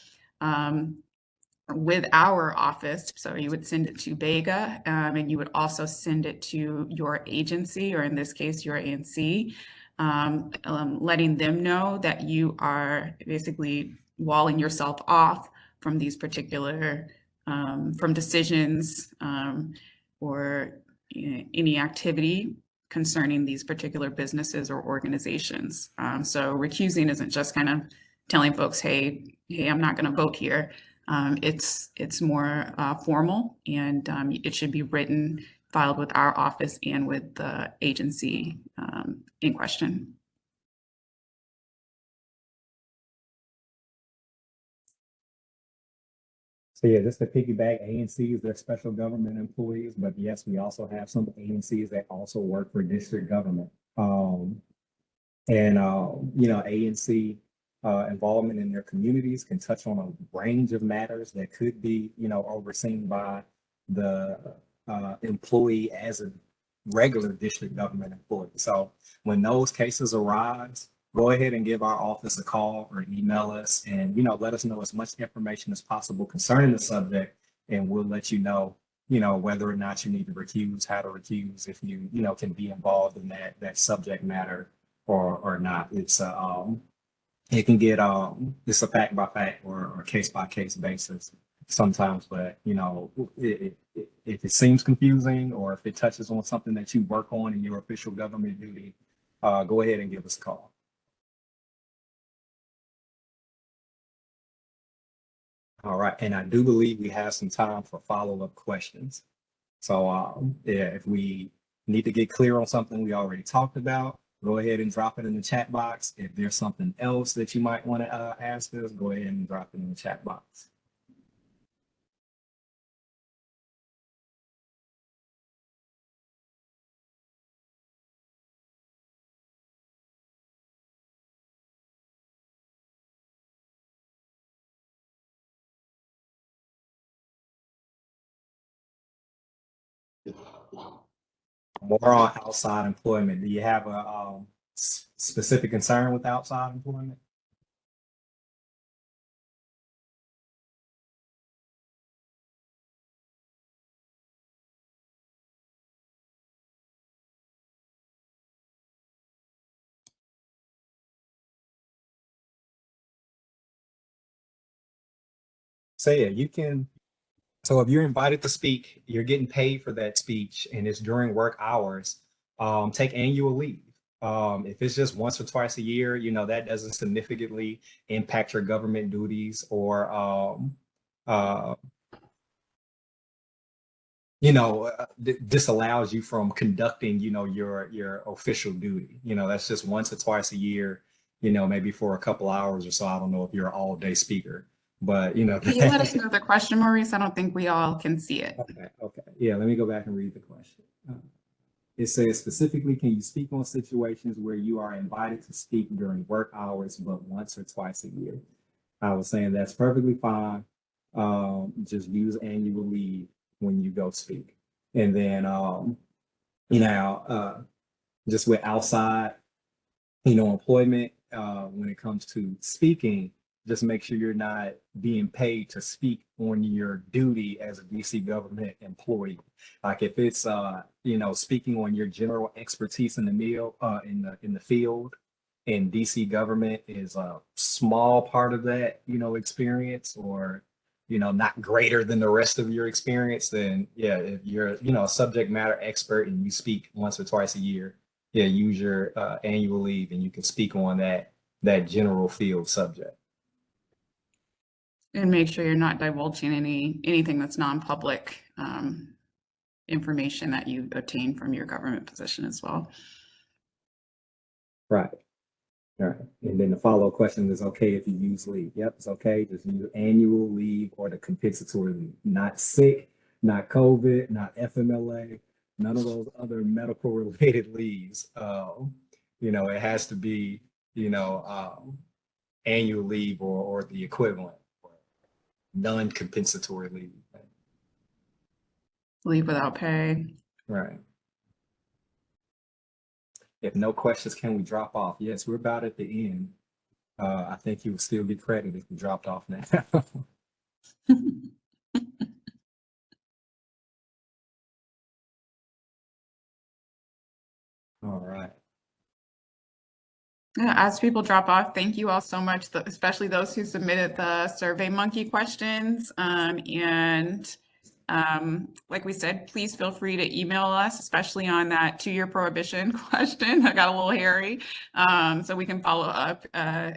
with our office. So you would send it to BEGA, and you would also send it to your agency, or in this case, your ANC, letting them know that you are basically walling yourself off from these particular, from decisions or any activity concerning these particular businesses or organizations. So recusing isn't just kind of telling folks, hey, I'm not going to vote here. It's more formal, and it should be written, filed with our office and with the agency in question. So yeah, just to piggyback, ANCs, they're special government employees, but yes, we also have some ANCs that also work for district government. ANC involvement in their communities can touch on a range of matters that could be, overseen by the employee as a regular district government employee. So when those cases arise, go ahead and give our office a call or email us, and let us know as much information as possible concerning the subject, and we'll let you know you know, whether or not you need to recuse, how to recuse, if you, you know, can be involved in that subject matter or not. It can get, it's a fact by fact or case by case basis sometimes, but you know, if it seems confusing or if it touches on something that you work on in your official government duty, go ahead and give us a call. All right, and I do believe we have some time for follow-up questions. So yeah, if we need to get clear on something we already talked about, go ahead and drop it in the chat box. If there's something else that you might want to ask us, go ahead and drop it in the chat box. More on outside employment. Do you have a specific concern with outside employment? So yeah, you can. So if you're invited to speak, you're getting paid for that speech and it's during work hours, take annual leave. If it's just once or twice a year, you know, that doesn't significantly impact your government duties or, uh, you know, disallows you from conducting, you know, your official duty. You know, that's just once or twice a year, you know, maybe for a couple hours or so. I don't know if you're an all day speaker, but you know. Can you let us know the question, Maurice? I don't think we all can see it. Okay. Yeah, let me go back and read the question. It says specifically, can you speak on situations where you are invited to speak during work hours, but once or twice a year? I was saying that's perfectly fine. Just use annual leave when you go speak. And then, you know, just with outside, you know, employment, when it comes to speaking, just make sure you're not being paid to speak on your duty as a DC government employee. Like if it's you know, speaking on your general expertise in the field, and DC government is a small part of that, you know, experience, or you know, not greater than the rest of your experience, then yeah, if you're, you know, a subject matter expert and you speak once or twice a year, yeah, use your annual leave and you can speak on that general field subject. And make sure you're not divulging anything that's non-public information that you obtain from your government position as well. Right. All right. And then the follow-up question is okay if you use leave. Yep, it's okay. Just use annual leave or the compensatory leave. Not sick, not COVID, not FMLA, none of those other medical related leaves. You know, it has to be, you know, annual leave or the equivalent, non-compensatory leave. Leave without pay. Right. If no questions, can we drop off? Yes, we're about at the end. I think you would still get credit if you dropped off now. All right. Yeah, as people drop off, thank you all so much, especially those who submitted the SurveyMonkey questions. Like we said, please feel free to email us, especially on that 2-year prohibition question. I got a little hairy, so we can follow up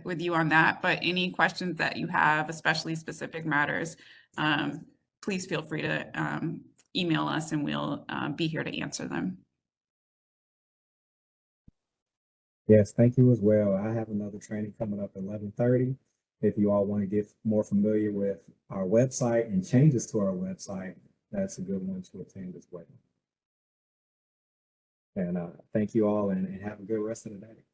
with you on that. But any questions that you have, especially specific matters, please feel free to email us and we'll be here to answer them. Yes, thank you as well. I have another training coming up at 11:30. If you all want to get more familiar with our website and changes to our website, that's a good one to attend as well. And thank you all and have a good rest of the day.